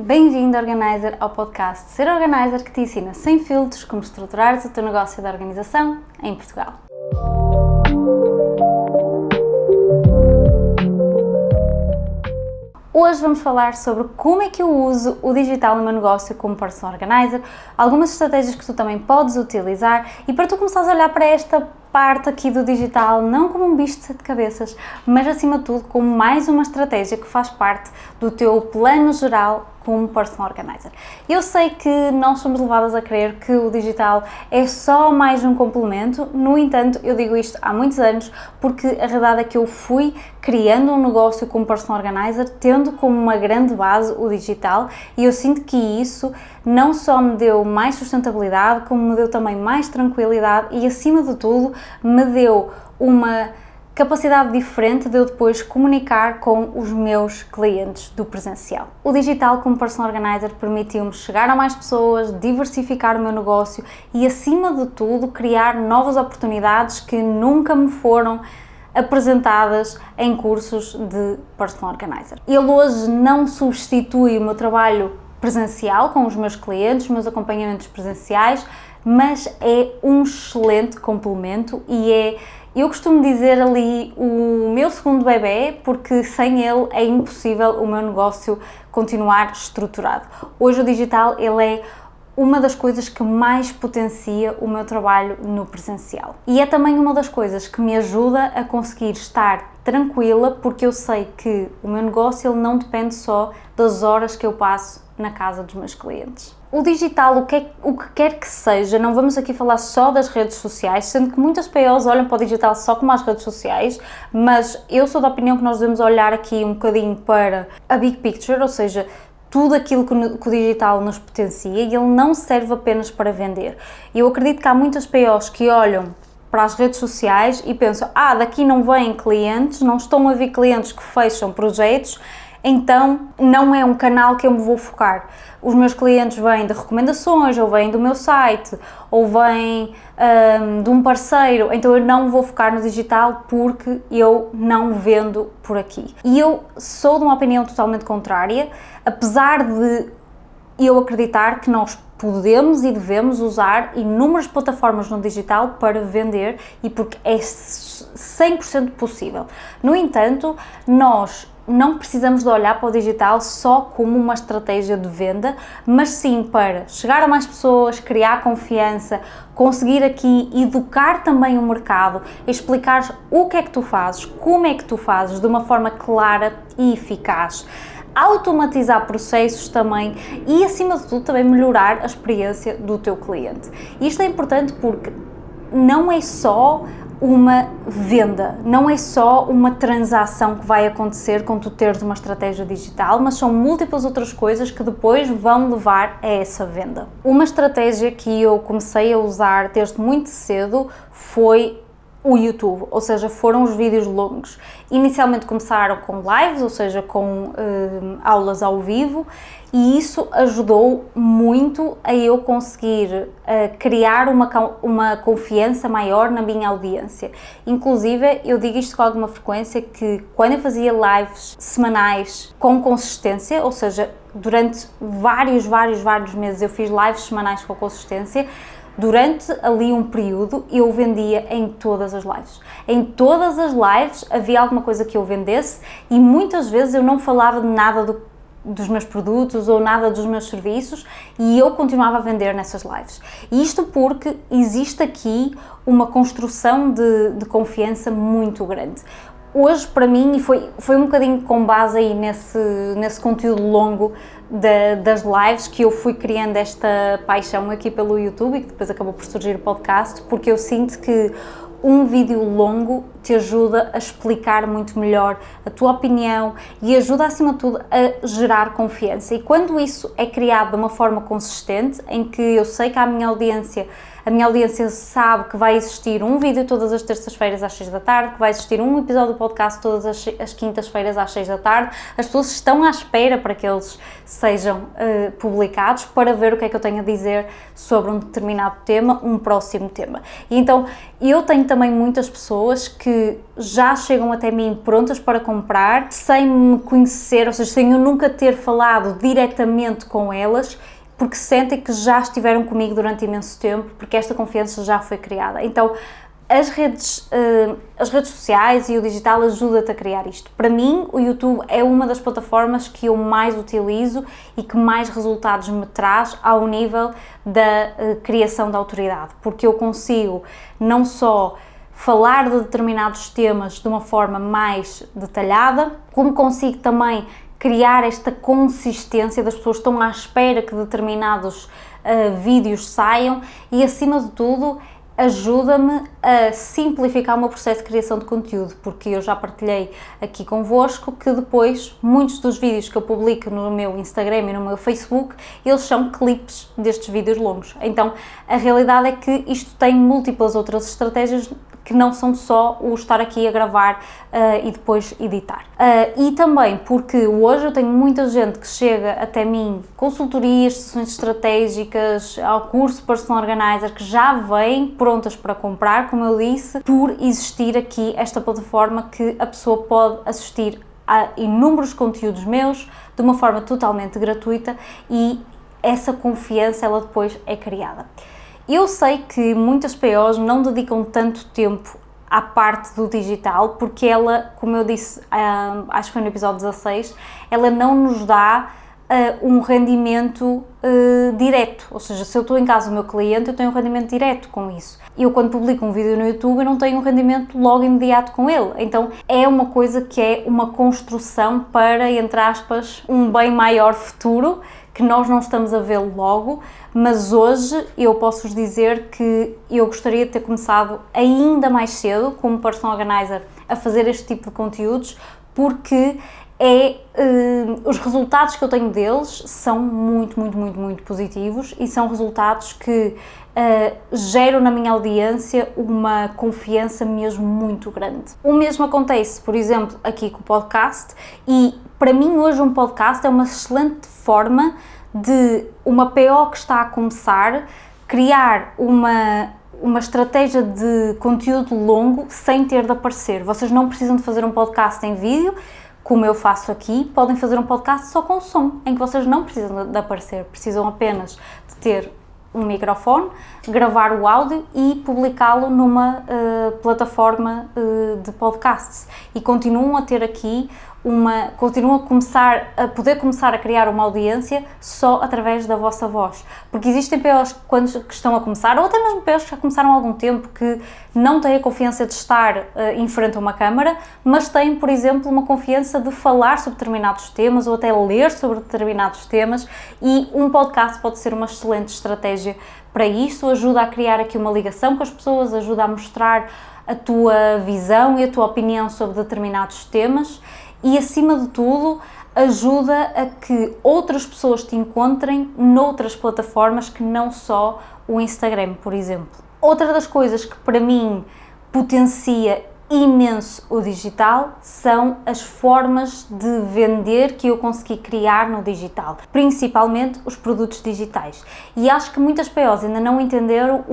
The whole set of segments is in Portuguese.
Bem-vindo, Organizer, ao podcast Ser Organizer, que te ensina sem filtros como estruturares o teu negócio de organização em Portugal. Hoje vamos falar sobre como é que eu uso o digital no meu negócio como Personal Organizer, algumas estratégias que tu também podes utilizar e para tu começares a olhar para esta parte aqui do digital não como um bicho de sete cabeças, mas acima de tudo como mais uma estratégia que faz parte do teu plano geral como Personal Organizer. Eu sei que nós somos levadas a crer que o digital é só mais um complemento, no entanto, eu digo isto há muitos anos porque a verdade é que eu fui criando um negócio como Personal Organizer, tendo como uma grande base o digital, e eu sinto que isso não só me deu mais sustentabilidade, como me deu também mais tranquilidade e, acima de tudo, me deu uma capacidade diferente de eu depois comunicar com os meus clientes do presencial. O digital como Personal Organizer permitiu-me chegar a mais pessoas, diversificar o meu negócio e, acima de tudo, criar novas oportunidades que nunca me foram apresentadas em cursos de Personal Organizer. Ele hoje não substitui o meu trabalho presencial com os meus clientes, os meus acompanhamentos presenciais, mas é um excelente complemento e eu costumo dizer ali o meu segundo bebê, porque sem ele é impossível o meu negócio continuar estruturado. Hoje o digital ele é uma das coisas que mais potencia o meu trabalho no presencial. E é também uma das coisas que me ajuda a conseguir estar tranquila, porque eu sei que o meu negócio ele não depende só das horas que eu passo na casa dos meus clientes. O digital, o que quer que seja, não vamos aqui falar só das redes sociais, sendo que muitas POs olham para o digital só como as redes sociais, mas eu sou da opinião que nós devemos olhar aqui um bocadinho para a big picture, ou seja, tudo aquilo que o digital nos potencia, e ele não serve apenas para vender. Eu acredito que há muitas POs que olham para as redes sociais e pensam, daqui não vêm clientes, não estão a vir clientes que fecham projetos, então não é um canal que eu me vou focar. Os meus clientes vêm de recomendações, ou vêm do meu site, ou vêm de um parceiro, então eu não vou focar no digital porque eu não vendo por aqui. E eu sou de uma opinião totalmente contrária, apesar de eu acreditar que nós podemos e devemos usar inúmeras plataformas no digital para vender e porque é 100% possível. No entanto, nós não precisamos de olhar para o digital só como uma estratégia de venda, mas sim para chegar a mais pessoas, criar confiança, conseguir aqui educar também o mercado, explicar o que é que tu fazes, como é que tu fazes de uma forma clara e eficaz, automatizar processos também e, acima de tudo, também melhorar a experiência do teu cliente. Isto é importante porque não é só uma venda, não é só uma transação que vai acontecer com tu teres uma estratégia digital, mas são múltiplas outras coisas que depois vão levar a essa venda. Uma estratégia que eu comecei a usar desde muito cedo foi o YouTube, ou seja, foram os vídeos longos. Inicialmente começaram com lives, ou seja, com aulas ao vivo, e isso ajudou muito a eu conseguir criar uma confiança maior na minha audiência. Inclusive, eu digo isto com alguma frequência, que quando eu fazia lives semanais com consistência, ou seja, durante vários meses eu fiz lives semanais com consistência, durante ali um período eu vendia em todas as lives. Em todas as lives havia alguma coisa que eu vendesse e muitas vezes eu não falava de nada dos meus produtos ou nada dos meus serviços e eu continuava a vender nessas lives. Isto porque existe aqui uma construção de confiança muito grande. Hoje, para mim, e foi um bocadinho com base aí nesse conteúdo longo das lives que eu fui criando esta paixão aqui pelo YouTube e que depois acabou por surgir o podcast, porque eu sinto que um vídeo longo te ajuda a explicar muito melhor a tua opinião e ajuda, acima de tudo, a gerar confiança. E quando isso é criado de uma forma consistente, em que eu sei que a minha audiência sabe que vai existir um vídeo todas as terças-feiras às 6 da tarde, que vai existir um episódio do podcast todas as quintas-feiras às 6 da tarde, as pessoas estão à espera para que eles sejam publicados para ver o que é que eu tenho a dizer sobre um determinado tema, um próximo tema. E então eu tenho também muitas pessoas que já chegam até mim prontas para comprar, sem me conhecer, ou seja, sem eu nunca ter falado diretamente com elas, porque sentem que já estiveram comigo durante imenso tempo, porque esta confiança já foi criada. Então, as redes sociais e o digital ajudam-te a criar isto. Para mim, o YouTube é uma das plataformas que eu mais utilizo e que mais resultados me traz ao nível da criação da autoridade, porque eu consigo não só falar de determinados temas de uma forma mais detalhada, como consigo também criar esta consistência das pessoas que estão à espera que determinados vídeos saiam e, acima de tudo, ajuda-me a simplificar o meu processo de criação de conteúdo, porque eu já partilhei aqui convosco que depois muitos dos vídeos que eu publico no meu Instagram e no meu Facebook, eles são clipes destes vídeos longos. Então, a realidade é que isto tem múltiplas outras estratégias que não são só o estar aqui a gravar e depois editar. E também porque hoje eu tenho muita gente que chega até mim, consultorias, sessões estratégicas, ao curso Personal Organizer, que já vêm prontas para comprar, como eu disse, por existir aqui esta plataforma que a pessoa pode assistir a inúmeros conteúdos meus de uma forma totalmente gratuita e essa confiança ela depois é criada. Eu sei que muitas POs não dedicam tanto tempo à parte do digital, porque ela, como eu disse, acho que foi no episódio 16, ela não nos dá um rendimento direto, ou seja, se eu estou em casa do meu cliente, eu tenho um rendimento direto com isso. Eu, quando publico um vídeo no YouTube, eu não tenho um rendimento logo imediato com ele, então é uma coisa que é uma construção para, entre aspas, um bem maior futuro, que nós não estamos a vê-lo logo, mas hoje eu posso-vos dizer que eu gostaria de ter começado ainda mais cedo, como Personal Organizer, a fazer este tipo de conteúdos, porque os resultados que eu tenho deles são muito positivos e são resultados que geram na minha audiência uma confiança mesmo muito grande. O mesmo acontece, por exemplo, aqui com o podcast, e para mim hoje um podcast é uma excelente forma de uma PO que está a começar criar uma estratégia de conteúdo longo sem ter de aparecer. Vocês não precisam de fazer um podcast em vídeo, como eu faço aqui, podem fazer um podcast só com som, em que vocês não precisam de aparecer, precisam apenas de ter um microfone, gravar o áudio e publicá-lo numa plataforma de podcasts, e continuam a ter aqui continuam a poder começar a criar uma audiência só através da vossa voz, porque existem POs que estão a começar, ou até mesmo POs que já começaram há algum tempo, que não têm a confiança de estar em frente a uma câmara, mas têm, por exemplo, uma confiança de falar sobre determinados temas, ou até ler sobre determinados temas, e um podcast pode ser uma excelente estratégia para isso. Ajuda a criar aqui uma ligação com as pessoas, ajuda a mostrar a tua visão e a tua opinião sobre determinados temas, e, acima de tudo, ajuda a que outras pessoas te encontrem noutras plataformas que não só o Instagram, por exemplo. Outra das coisas que para mim potencia imenso o digital são as formas de vender que eu consegui criar no digital, principalmente os produtos digitais. E acho que muitas POs ainda não entenderam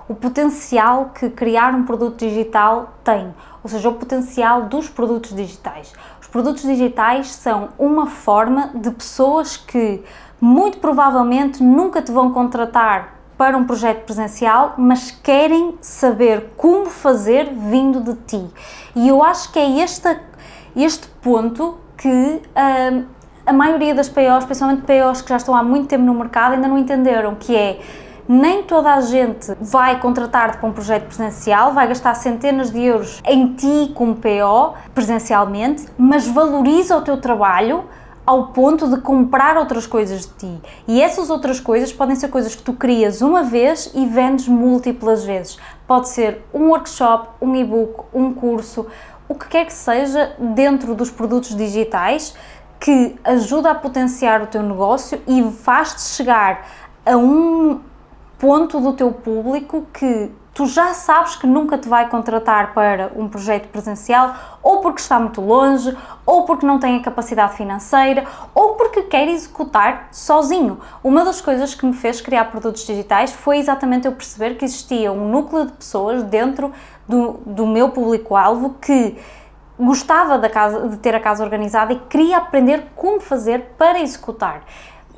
o potencial que criar um produto digital tem, ou seja, o potencial dos produtos digitais. Os produtos digitais são uma forma de pessoas que muito provavelmente nunca te vão contratar para um projeto presencial, mas querem saber como fazer vindo de ti. E eu acho que é este ponto que a maioria das POs, principalmente POs que já estão há muito tempo no mercado, ainda não entenderam, que é: nem toda a gente vai contratar-te para um projeto presencial, vai gastar centenas de euros em ti como PO presencialmente, mas valoriza o teu trabalho ao ponto de comprar outras coisas de ti. E essas outras coisas podem ser coisas que tu crias uma vez e vendes múltiplas vezes. Pode ser um workshop, um e-book, um curso, o que quer que seja dentro dos produtos digitais que ajuda a potenciar o teu negócio e faz-te chegar a um ponto do teu público que tu já sabes que nunca te vai contratar para um projeto presencial, ou porque está muito longe, ou porque não tem a capacidade financeira, ou porque quer executar sozinho. Uma das coisas que me fez criar produtos digitais foi exatamente eu perceber que existia um núcleo de pessoas dentro do meu público-alvo que gostava de ter a casa organizada e queria aprender como fazer para executar.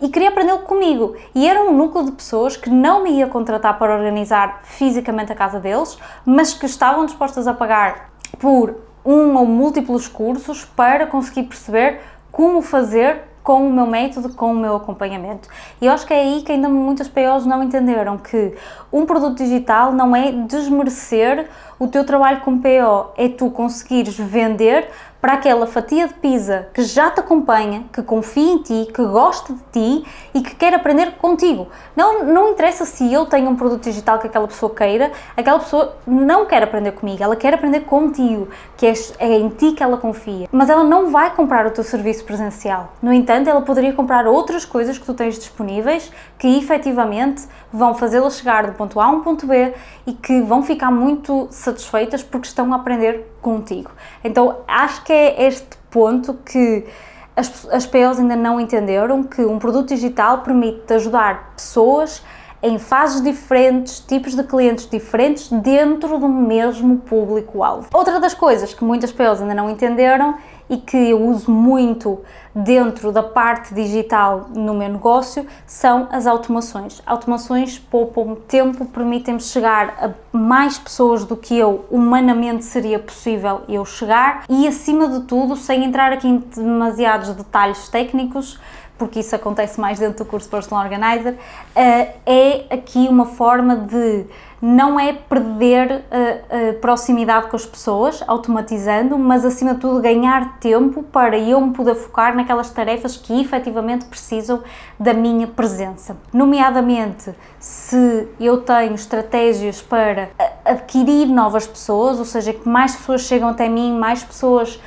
E queria aprendê-lo comigo. E era um núcleo de pessoas que não me ia contratar para organizar fisicamente a casa deles, mas que estavam dispostas a pagar por um ou múltiplos cursos para conseguir perceber como fazer com o meu método, com o meu acompanhamento. E eu acho que é aí que ainda muitas POs não entenderam que um produto digital não é desmerecer o teu trabalho como PO, é tu conseguires vender para aquela fatia de pizza que já te acompanha, que confia em ti, que gosta de ti e que quer aprender contigo. Não interessa se eu tenho um produto digital que aquela pessoa queira, aquela pessoa não quer aprender comigo, ela quer aprender contigo, que é em ti que ela confia. Mas ela não vai comprar o teu serviço presencial. No entanto, ela poderia comprar outras coisas que tu tens disponíveis que efetivamente vão fazê-la chegar do ponto A a um ponto B e que vão ficar muito satisfeitas porque estão a aprender contigo. Então, acho que é este ponto que as POs ainda não entenderam, que um produto digital permite ajudar pessoas em fases diferentes, tipos de clientes diferentes, dentro do mesmo público-alvo. Outra das coisas que muitas POs ainda não entenderam e que eu uso muito dentro da parte digital no meu negócio são as automações. Automações poupam tempo, permitem-me chegar a mais pessoas do que eu humanamente seria possível eu chegar e, acima de tudo, sem entrar aqui em demasiados detalhes técnicos, porque isso acontece mais dentro do curso Personal Organizer, é aqui uma forma de não é perder proximidade com as pessoas, automatizando, mas acima de tudo ganhar tempo para eu me poder focar naquelas tarefas que efetivamente precisam da minha presença. Nomeadamente, se eu tenho estratégias para adquirir novas pessoas, ou seja, que mais pessoas chegam até mim, mais pessoas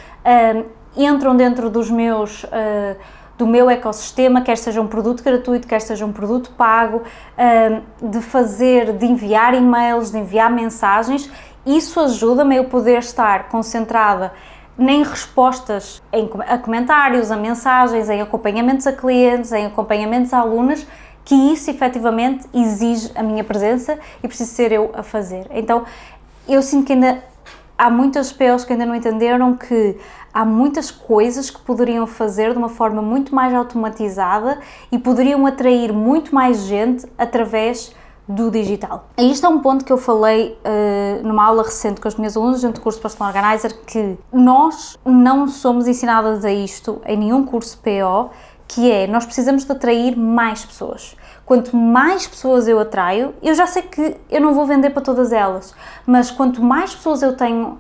entram dentro do meu ecossistema, quer seja um produto gratuito, quer seja um produto pago, de enviar e-mails, de enviar mensagens, isso ajuda-me a eu poder estar concentrada em respostas a comentários, a mensagens, em acompanhamentos a clientes, em acompanhamentos a alunas, que isso efetivamente exige a minha presença e preciso ser eu a fazer. Então, eu sinto que ainda há muitas POs que ainda não entenderam que há muitas coisas que poderiam fazer de uma forma muito mais automatizada e poderiam atrair muito mais gente através do digital. E isto é um ponto que eu falei numa aula recente com os meus alunos dentro do curso Personal Organizer, que nós não somos ensinadas a isto em nenhum curso PO, que é, nós precisamos de atrair mais pessoas. Quanto mais pessoas eu atraio, eu já sei que eu não vou vender para todas elas, mas quanto mais pessoas eu tenho,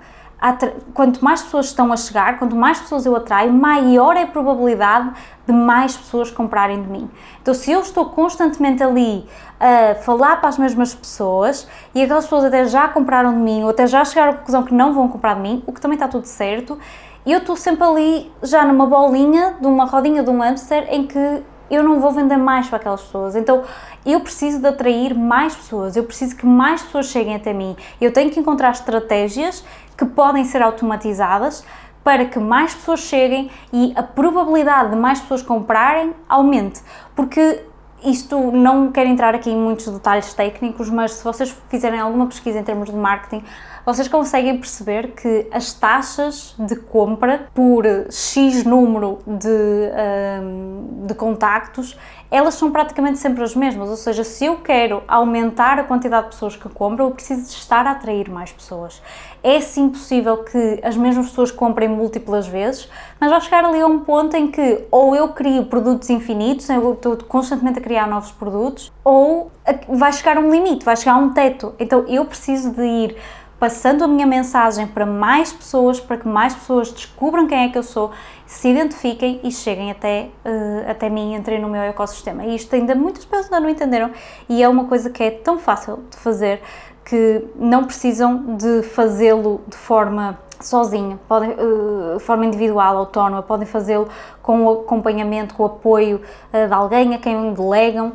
quanto mais pessoas estão a chegar, quanto mais pessoas eu atraio, maior é a probabilidade de mais pessoas comprarem de mim. Então, se eu estou constantemente ali a falar para as mesmas pessoas e aquelas pessoas até já compraram de mim ou até já chegaram à conclusão que não vão comprar de mim, o que também está tudo certo, eu estou sempre ali já numa bolinha, de uma rodinha de um hamster em que eu não vou vender mais para aquelas pessoas. Então, eu preciso de atrair mais pessoas, eu preciso que mais pessoas cheguem até mim. Eu tenho que encontrar estratégias que podem ser automatizadas para que mais pessoas cheguem e a probabilidade de mais pessoas comprarem aumente. Porque isto, não quero entrar aqui em muitos detalhes técnicos, mas se vocês fizerem alguma pesquisa em termos de marketing, vocês conseguem perceber que as taxas de compra por X número de contactos, elas são praticamente sempre as mesmas, ou seja, se eu quero aumentar a quantidade de pessoas que compram, eu preciso de estar a atrair mais pessoas. É sim possível que as mesmas pessoas comprem múltiplas vezes, mas vai chegar ali a um ponto em que ou eu crio produtos infinitos, eu estou constantemente a criar novos produtos, ou vai chegar a um limite, vai chegar a um teto. Então eu preciso de ir passando a minha mensagem para mais pessoas, para que mais pessoas descubram quem é que eu sou, se identifiquem e cheguem até mim e entrem no meu ecossistema. E isto ainda muitas pessoas ainda não entenderam e é uma coisa que é tão fácil de fazer que não precisam de fazê-lo de forma sozinho, podem, de forma individual, autónoma, podem fazê-lo com o acompanhamento, com o apoio de alguém a quem delegam,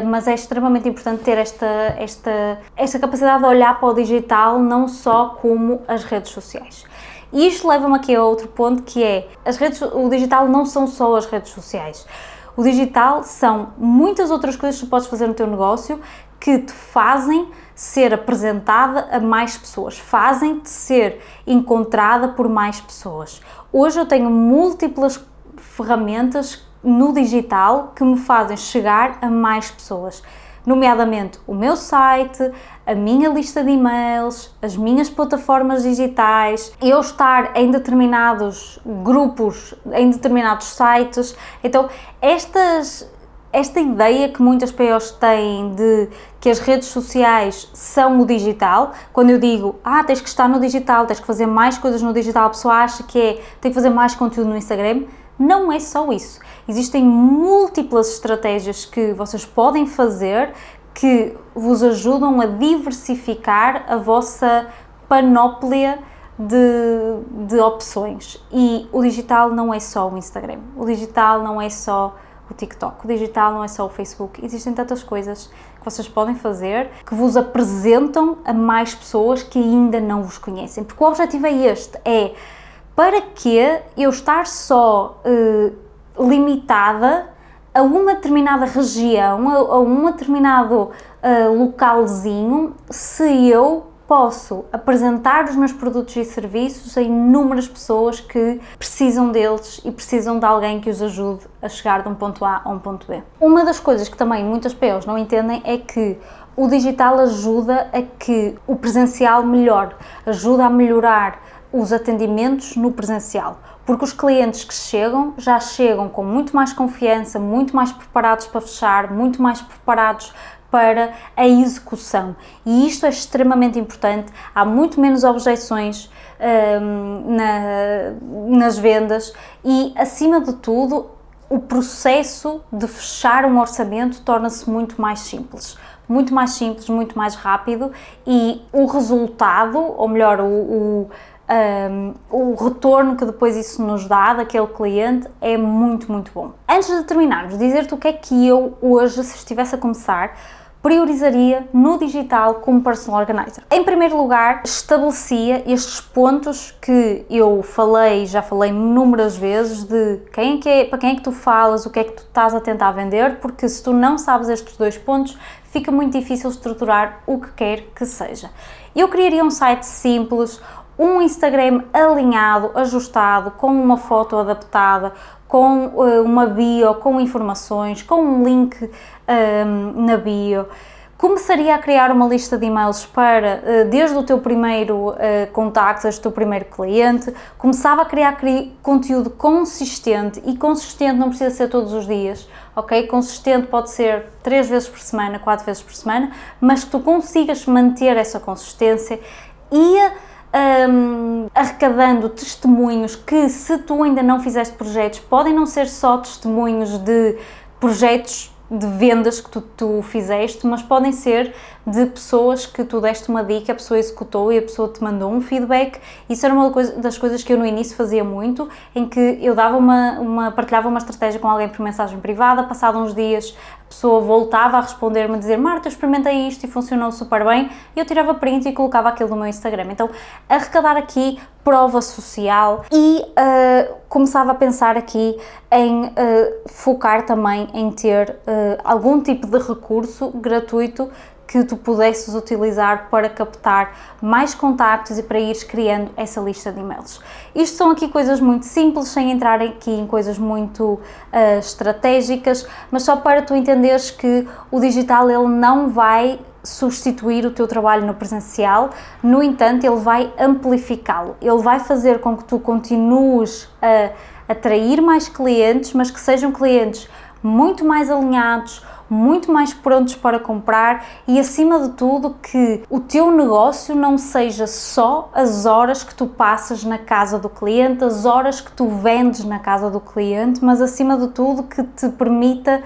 mas é extremamente importante ter esta capacidade de olhar para o digital não só como as redes sociais. E isto leva-me aqui a outro ponto, que é, o digital não são só as redes sociais. O digital são muitas outras coisas que tu podes fazer no teu negócio que te fazem ser apresentada a mais pessoas, fazem-te ser encontrada por mais pessoas. Hoje eu tenho múltiplas ferramentas no digital que me fazem chegar a mais pessoas, nomeadamente o meu site, a minha lista de e-mails, as minhas plataformas digitais, eu estar em determinados grupos, em determinados sites. Então, esta ideia que muitas POs têm de que as redes sociais são o digital, quando eu digo, tens que estar no digital, tens que fazer mais coisas no digital, a pessoa acha que tem que fazer mais conteúdo no Instagram. Não é só isso. Existem múltiplas estratégias que vocês podem fazer que vos ajudam a diversificar a vossa panóplia de opções. E o digital não é só o Instagram, o digital não é só o TikTok, o digital não é só o Facebook. Existem tantas coisas que vocês podem fazer que vos apresentam a mais pessoas que ainda não vos conhecem. Porque o objetivo é este, para que eu estar só limitada a uma determinada região, a um determinado localzinho, se eu posso apresentar os meus produtos e serviços a inúmeras pessoas que precisam deles e precisam de alguém que os ajude a chegar de um ponto A a um ponto B. Uma das coisas que também muitas POs não entendem é que o digital ajuda a que o presencial melhore, ajuda a melhorar os atendimentos no presencial, porque os clientes que chegam já chegam com muito mais confiança, muito mais preparados para fechar, muito mais preparados para a execução, e isto é extremamente importante. Há muito menos objeções nas vendas e, acima de tudo, o processo de fechar um orçamento torna-se muito mais simples, muito mais rápido, e o resultado, ou melhor, o retorno que depois isso nos dá daquele cliente é muito, muito bom. Antes de terminarmos, dizer-te o que é que eu hoje, se estivesse a começar, priorizaria no digital como personal organizer. Em primeiro lugar, estabelecia estes pontos que eu já falei inúmeras vezes, de para quem é que tu falas, o que é que tu estás a tentar vender, porque se tu não sabes estes dois pontos, fica muito difícil estruturar o que quer que seja. Eu criaria um site simples, um Instagram alinhado, ajustado, com uma foto adaptada, com uma bio, com informações, com um link na bio. Começaria a criar uma lista de e-mails para, desde o teu primeiro contacto, desde o teu primeiro cliente. Começava a criar conteúdo consistente, e consistente não precisa ser todos os dias, ok? Consistente pode ser 3 vezes por semana, 4 vezes por semana, mas que tu consigas manter essa consistência e arrecadando testemunhos que, se tu ainda não fizeste projetos, podem não ser só testemunhos de projetos de vendas que tu fizeste, mas podem ser de pessoas que tu deste uma dica, a pessoa executou e a pessoa te mandou um feedback. Isso era uma das coisas que eu no início fazia muito, em que eu dava partilhava uma estratégia com alguém por mensagem privada, passado uns dias a pessoa voltava a responder-me, a dizer: Marta, eu experimentei isto e funcionou super bem, e eu tirava print e colocava aquilo no meu Instagram. Então, arrecadar aqui prova social, e começava a pensar aqui em focar também em ter algum tipo de recurso gratuito que tu pudesses utilizar para captar mais contactos e para ires criando essa lista de e-mails. Isto são aqui coisas muito simples, sem entrar aqui em coisas muito estratégicas, mas só para tu entenderes que o digital, ele não vai substituir o teu trabalho no presencial, no entanto, ele vai amplificá-lo, ele vai fazer com que tu continues a atrair mais clientes, mas que sejam clientes muito mais alinhados, muito mais prontos para comprar, e, acima de tudo, que o teu negócio não seja só as horas que tu passas na casa do cliente, as horas que tu vendes na casa do cliente, mas, acima de tudo, que te permita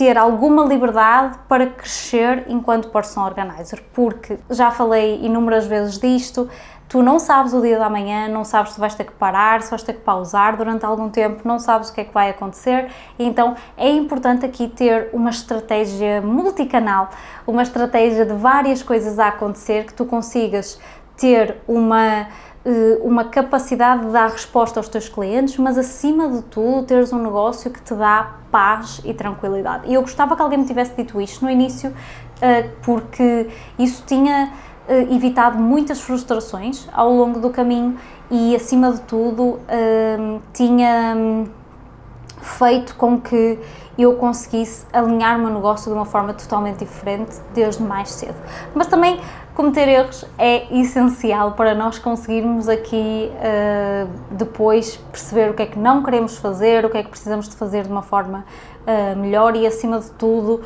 ter alguma liberdade para crescer enquanto personal organizer, porque já falei inúmeras vezes disto, tu não sabes o dia da manhã, não sabes se vais ter que parar, se vais ter que pausar durante algum tempo, não sabes o que é que vai acontecer, e então é importante aqui ter uma estratégia multicanal, uma estratégia de várias coisas a acontecer, que tu consigas ter uma capacidade de dar resposta aos teus clientes, mas acima de tudo teres um negócio que te dá paz e tranquilidade. E eu gostava que alguém me tivesse dito isto no início, porque isso tinha evitado muitas frustrações ao longo do caminho e, acima de tudo, tinha feito com que eu conseguisse alinhar o meu negócio de uma forma totalmente diferente desde mais cedo. Mas também cometer erros é essencial para nós conseguirmos aqui depois perceber o que é que não queremos fazer, o que é que precisamos de fazer de uma forma melhor e, acima de tudo,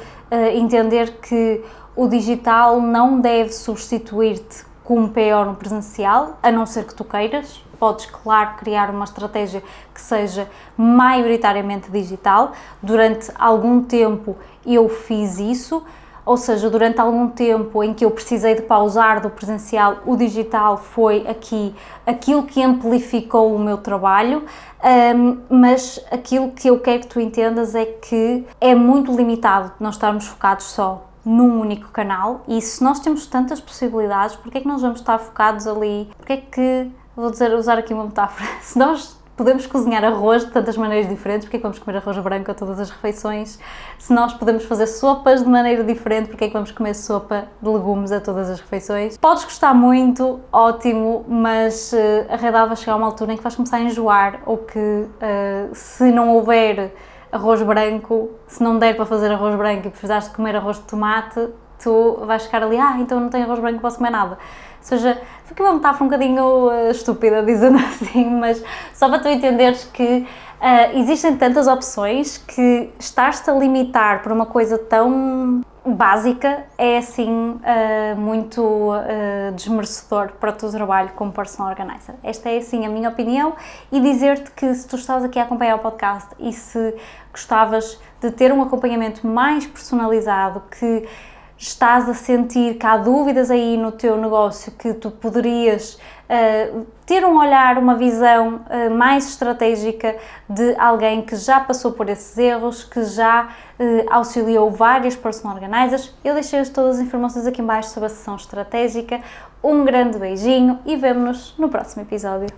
entender que o digital não deve substituir-te como PO no presencial, a não ser que tu queiras. Podes, claro, criar uma estratégia que seja maioritariamente digital. Durante algum tempo eu fiz isso, ou seja, durante algum tempo em que eu precisei de pausar do presencial, o digital foi aqui aquilo que amplificou o meu trabalho, mas aquilo que eu quero que tu entendas é que é muito limitado nós estarmos focados só num único canal, e se nós temos tantas possibilidades, porque é que nós vamos estar focados ali? Porque é que, usar aqui uma metáfora, se nós podemos cozinhar arroz de tantas maneiras diferentes, porque é que vamos comer arroz branco a todas as refeições? Se nós podemos fazer sopas de maneira diferente, porque é que vamos comer sopa de legumes a todas as refeições? Podes gostar muito, ótimo, mas a realidade vai chegar a uma altura em que vais começar a enjoar, ou que se não houver arroz branco, se não der para fazer arroz branco e precisares de comer arroz de tomate, tu vais ficar ali, então não tenho arroz branco, não posso comer nada. Ou seja, fica uma metáfora um bocadinho estúpida, dizendo assim, mas só para tu entenderes que existem tantas opções que estar-te a limitar por uma coisa tão básica é assim muito desmerecedor para o teu trabalho como personal organizer. Esta é assim a minha opinião, e dizer-te que se tu estás aqui a acompanhar o podcast e se gostavas de ter um acompanhamento mais personalizado, que estás a sentir que há dúvidas aí no teu negócio, que tu poderias ter um olhar, uma visão mais estratégica de alguém que já passou por esses erros, que já auxiliou vários personal organizers, eu deixei todas as informações aqui em baixo sobre a sessão estratégica. Um grande beijinho e vemo-nos no próximo episódio.